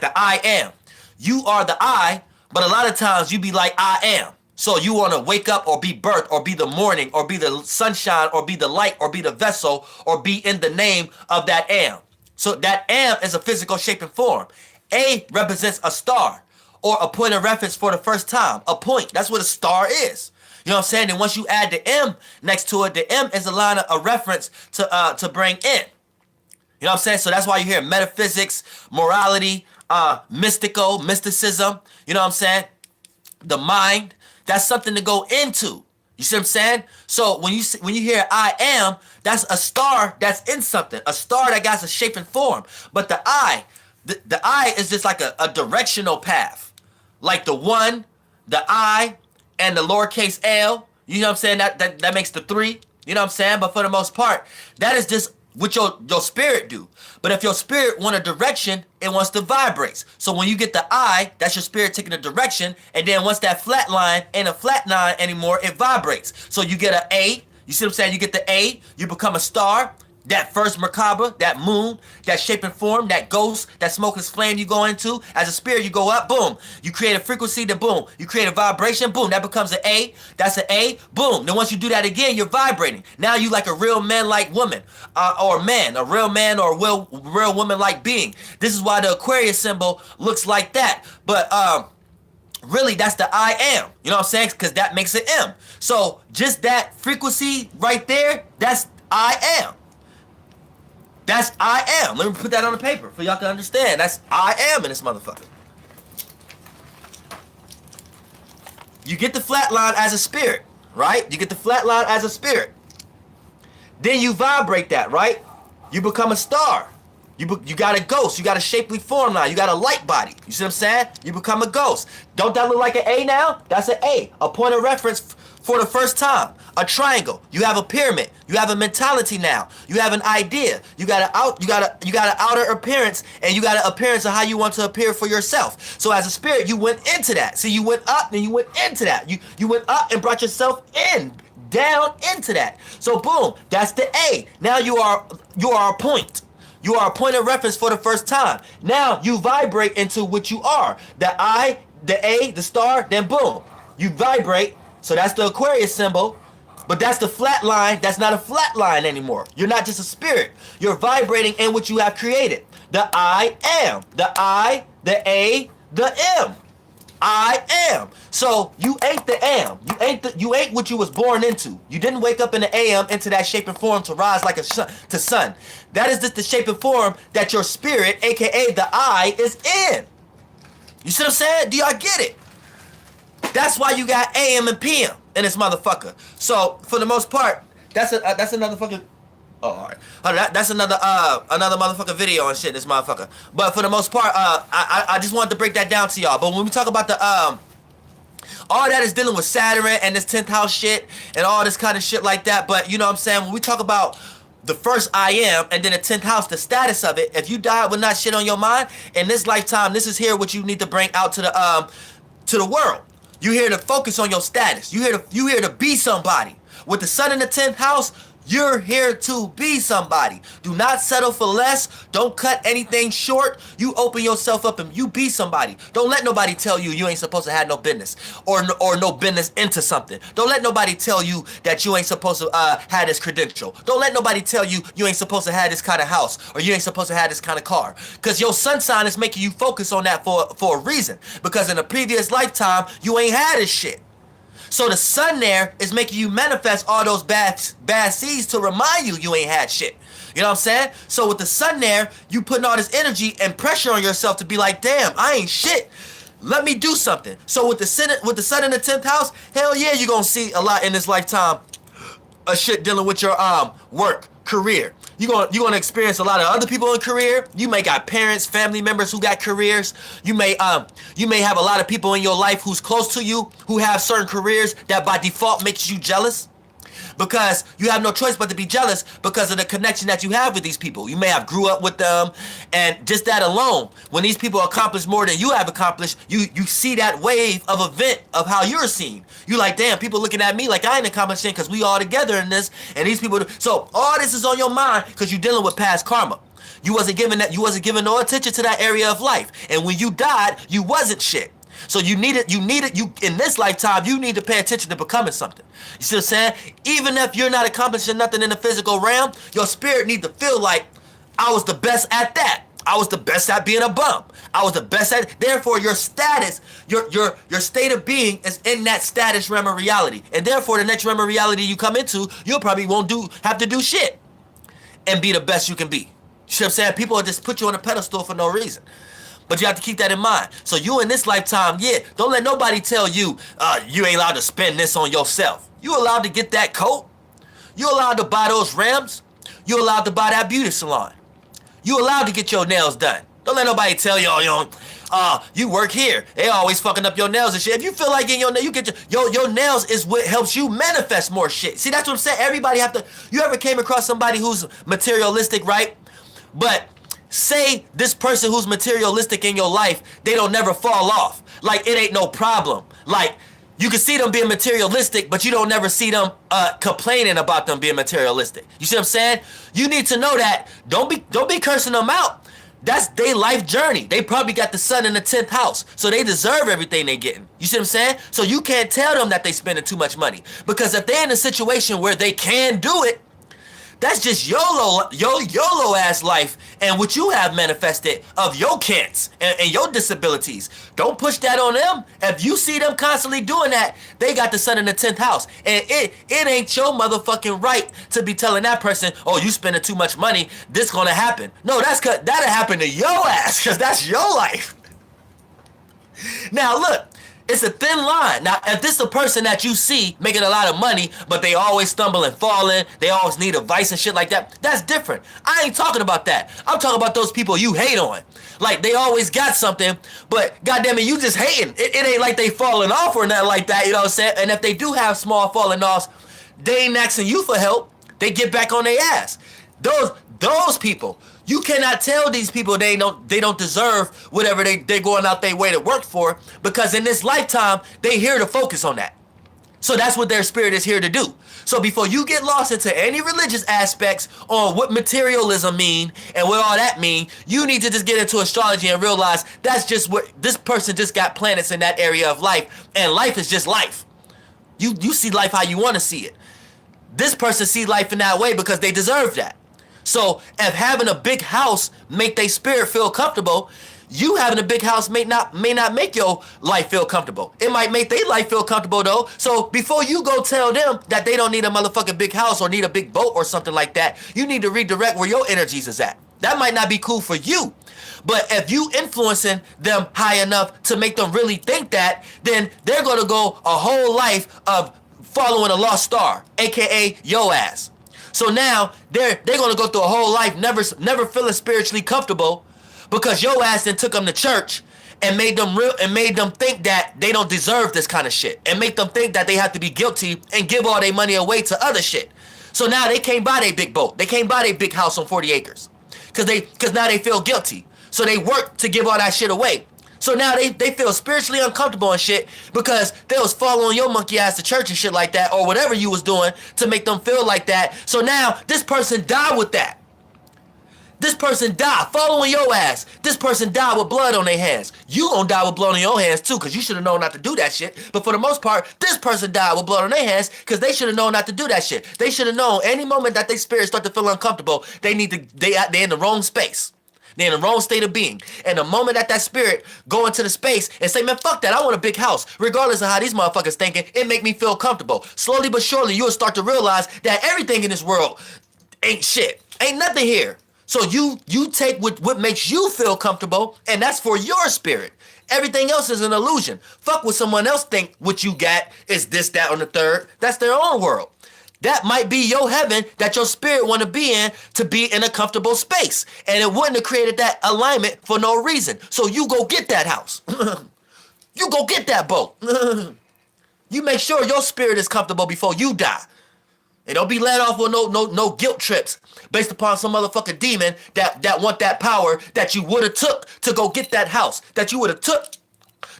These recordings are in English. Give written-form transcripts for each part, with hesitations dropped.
the I am. You are the I, but a lot of times you be like I am. So you want to wake up or be birth or be the morning or be the sunshine or be the light or be the vessel or be in the name of that am. So that am is a physical shape and form. A represents a star or a point of reference for the first time. A point. That's what a star is. You know what I'm saying? And once you add the M next to it, the M is a line of a reference to bring in. You know what I'm saying? So that's why you hear metaphysics, morality, mysticism. You know what I'm saying? The mind. That's something to go into. You see what I'm saying? So when you hear I am, that's a star that's in something. A star that got a shape and form. But the I is just like a directional path. Like the one, the I, and the lowercase L. You know what I'm saying? That makes the three. You know what I'm saying? But for the most part, that is just what your spirit do. But if your spirit want a direction, it wants to vibrate. So when you get the I, that's your spirit taking a direction. And then once that flat line ain't a flat line anymore, it vibrates. So you get an A. You see what I'm saying? You get the A, you become a star. That first Merkaba, that moon, that shape and form, that ghost, that smokeless flame you go into. As a spirit, you go up, boom. You create a frequency, then boom. You create a vibration, boom. That becomes an A. That's an A, boom. Then once you do that again, you're vibrating. Now you like a real man-like woman, or man, a real man or real woman-like being. This is why the Aquarius symbol looks like that. But really, that's the I am. You know what I'm saying? Because that makes an M. So just that frequency right there, that's I am. That's I am. Let me put that on the paper for y'all to understand. That's I am in this motherfucker. You get the flat line as a spirit, right? You get the flat line as a spirit. Then you vibrate that, right? You become a star. You got a ghost. You got a shapely form now. You got a light body. You see what I'm saying? You become a ghost. Don't that look like an A now? That's an A. A point of reference for the first time. A triangle. You have a pyramid. You have a mentality now. You have an idea. You got an outer appearance, and you got an appearance of how you want to appear for yourself. So as a spirit, you went into that. See, you went up and you went into that. You went up and brought yourself in, down into that. So boom, that's the A. Now you are a point. You are a point of reference for the first time. Now you vibrate into what you are. The I, the A, the star, then boom. You vibrate. So that's the Aquarius symbol. But that's the flat line. That's not a flat line anymore. You're not just a spirit. You're vibrating in what you have created. The I am. The I, the A, the M. I am. So you ain't the am. You ain't what you was born into. You didn't wake up in the AM into that shape and form to rise like a sun. That is just the shape and form that your spirit, aka the I, is in. You see what I'm saying? Do y'all get it? That's why you got AM and PM in this motherfucker. So for the most part, that's another fucking. Oh, all right. That's another motherfucking video and shit. This motherfucker. But for the most part, I just wanted to break that down to y'all. But when we talk about the all that is dealing with Saturn and this 10th house shit and all this kind of shit like that. But you know what I'm saying? When we talk about the first I am and then the 10th house, the status of it. If you died with not shit on your mind in this lifetime, this is here what you need to bring out to the world. You here to focus on your status. You here to be somebody. With the sun in the 10th house, you're here to be somebody. Do not settle for less. Don't cut anything short. You open yourself up and you be somebody. Don't let nobody tell you ain't supposed to have no business or no business into something. Don't let nobody tell you that you ain't supposed to have this credential. Don't let nobody tell you ain't supposed to have this kind of house or you ain't supposed to have this kind of car. Because your sun sign is making you focus on that for a reason. Because in a previous lifetime, you ain't had this shit. So the sun there is making you manifest all those bad seeds to remind you ain't had shit. You know what I'm saying? So with the sun there, you putting all this energy and pressure on yourself to be like, damn, I ain't shit. Let me do something. So with the sun in the 10th house, hell yeah, you're going to see a lot in this lifetime of shit dealing with your work, career. You're gonna experience a lot of other people in career. You may got parents, family members who got careers. You may have a lot of people in your life who's close to you who have certain careers that by default makes you jealous. Because you have no choice but to be jealous because of the connection that you have with these people. You may have grew up with them, and just that alone, when these people accomplish more than you have accomplished, you see that wave of event of how you're seen. You like, damn, people looking at me like I ain't accomplishing because we all together in this, and these people. So all this is on your mind because you're dealing with past karma. You wasn't giving no attention to that area of life. And when you died, you wasn't shit. So you in this lifetime, you need to pay attention to becoming something. You see what I'm saying? Even if you're not accomplishing nothing in the physical realm, your spirit need to feel like, I was the best at that. I was the best at being a bum. I was the best at it. Therefore, your status, your state of being is in that status realm of reality. And therefore, the next realm of reality you come into, you'll probably won't have to do shit and be the best you can be. You see what I'm saying? People will just put you on a pedestal for no reason. But you have to keep that in mind. So you in this lifetime, don't let nobody tell you, you ain't allowed to spend this on yourself. You allowed to get that coat. You allowed to buy those rims. You allowed to buy that beauty salon. You allowed to get your nails done. Don't let nobody tell you, you work here. They always fucking up your nails and shit. If you feel like getting your nails, you get your nails is what helps you manifest more shit. See, that's what I'm saying. Everybody you ever came across somebody who's materialistic, right? But say this person who's materialistic in your life, they don't never fall off. Like, it ain't no problem. Like, you can see them being materialistic, but you don't never see them complaining about them being materialistic. You see what I'm saying? You need to know that. Don't be cursing them out. That's their life journey. They probably got the sun in the 10th house, so they deserve everything they getting. You see what I'm saying? So you can't tell them that they spending too much money, because if they're in a situation where they can do it, that's just YOLO ass life and what you have manifested of your kids and your disabilities. Don't push that on them. If you see them constantly doing that, they got the sun in the 10th house. And it ain't your motherfucking right to be telling that person, oh, you spending too much money, this gonna happen. No, that'll happen to your ass, because that's your life. Now look, it's a thin line. Now, if this is a person that you see making a lot of money, but they always stumble and falling, they always need advice and shit like that, that's different. I ain't talking about that. I'm talking about those people you hate on. Like, they always got something, but goddamn it, you just hating. It ain't like they falling off or nothing like that, you know what I'm saying? And if they do have small falling offs, they ain't asking you for help. They get back on their ass. Those people, you cannot tell these people they don't deserve whatever they're going out their way to work for, because in this lifetime, they here to focus on that. So that's what their spirit is here to do. So before you get lost into any religious aspects on what materialism mean and what all that mean, you need to just get into astrology and realize that's just what this person just got planets in that area of life, and life is just life. You see life how you want to see it. This person see life in that way because they deserve that. So if having a big house make their spirit feel comfortable, you having a big house may not make your life feel comfortable. It might make their life feel comfortable though. So before you go tell them that they don't need a motherfucking big house or need a big boat or something like that, you need to redirect where your energies is at. That might not be cool for you. But if you influencing them high enough to make them really think that, then they're going to go a whole life of following a lost star, aka your ass. So now they're gonna go through a whole life never feeling spiritually comfortable, because your ass then took them to church and made them think that they don't deserve this kind of shit, and make them think that they have to be guilty and give all their money away to other shit. So now they can't buy their big boat, they can't buy their big house on 40 acres, because now they feel guilty. So they work to give all that shit away. So now they feel spiritually uncomfortable and shit because they was following your monkey ass to church and shit like that, or whatever you was doing to make them feel like that. So now this person died with that. This person died following your ass. This person died with blood on their hands. You gonna die with blood on your hands too, because you should have known not to do that shit. But for the most part, this person died with blood on their hands because they should have known not to do that shit. They should have known any moment that their spirit start to feel uncomfortable, they in the wrong space. They're in the wrong state of being. And the moment that spirit go into the space and say, man, fuck that, I want a big house. Regardless of how these motherfuckers thinking, it make me feel comfortable. Slowly but surely, you'll start to realize that everything in this world ain't shit. Ain't nothing here. So you take what makes you feel comfortable, and that's for your spirit. Everything else is an illusion. Fuck what someone else think what you got is this, that, or the third. That's their own world. That might be your heaven that your spirit want to be in a comfortable space. And it wouldn't have created that alignment for no reason. So you go get that house. You go get that boat. You make sure your spirit is comfortable before you die. And don't be led off with no guilt trips based upon some motherfucking demon that want that power that you would have took to go get that house, that you would have took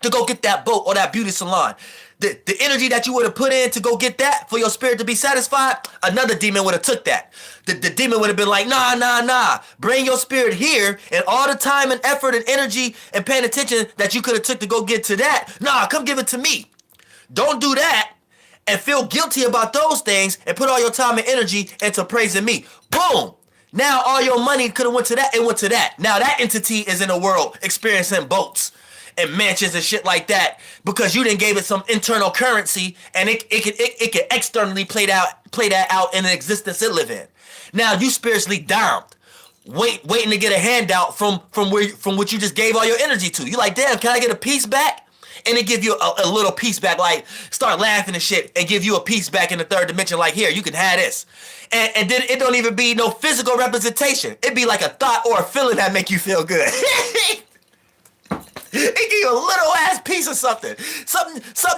to go get that boat or that beauty salon. the energy that you would have put in to go get that for your spirit to be satisfied, another demon would have took that. The demon would have been like, nah. Bring your spirit here, and all the time and effort and energy and paying attention that you could have took to go get to that, nah, come give it to me. Don't do that and feel guilty about those things and put all your time and energy into praising me. Boom. Now all your money could have went to that and went to that. Now that entity is in the world experiencing boats and mansions and shit like that because you didn't gave it some internal currency and it can externally play that out in an existence it live in. Now you spiritually downed, waiting to get a handout from what you just gave all your energy to. You like, damn, can I get a piece back? And it give you a little piece back, like start laughing and shit and give you a piece back in the third dimension, like here, you can have this. And then it don't even be no physical representation. It be like a thought or a feeling that make you feel good. It give you a little ass piece of something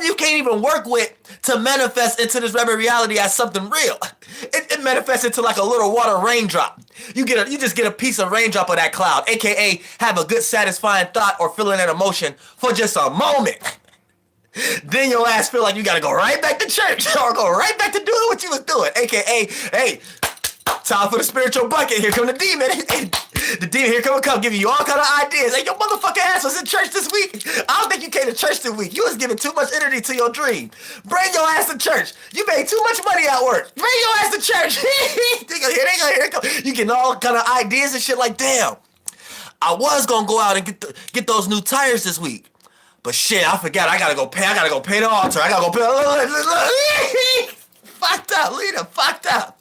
you can't even work with to manifest into this rubber reality as something real. It manifests into like a little water raindrop. You just get a piece of raindrop of that cloud, aka have a good satisfying thought or feeling and emotion for just a moment. Then your ass feel like you gotta go right back to church or go right back to doing what you was doing, aka, hey, time for the spiritual bucket. Here come the demon. The demon here come giving you all kind of ideas. Hey, your motherfucking ass was in church this week. I don't think you came to church this week. You was giving too much energy to your dream. Bring your ass to church. You made too much money at work. Bring your ass to church. They go. You getting all kind of ideas and shit like, damn, I was gonna go out and get those new tires this week. But shit, I forgot. I gotta go pay the altar. I gotta go pay. Fucked up, leader. Fucked up.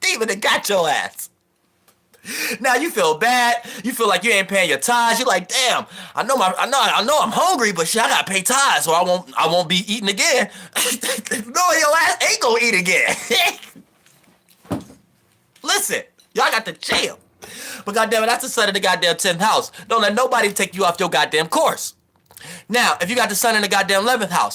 Demon that got your ass. Now you feel bad. You feel like you ain't paying your tithes. You're like, damn. I know I'm hungry, but shit, I gotta pay tithes, so I won't be eating again. No, your ass ain't gonna eat again. Listen, y'all got to chill. But goddamn it, that's the sun in the goddamn 10th house. Don't let nobody take you off your goddamn course. Now, if you got the sun in the goddamn 11th house,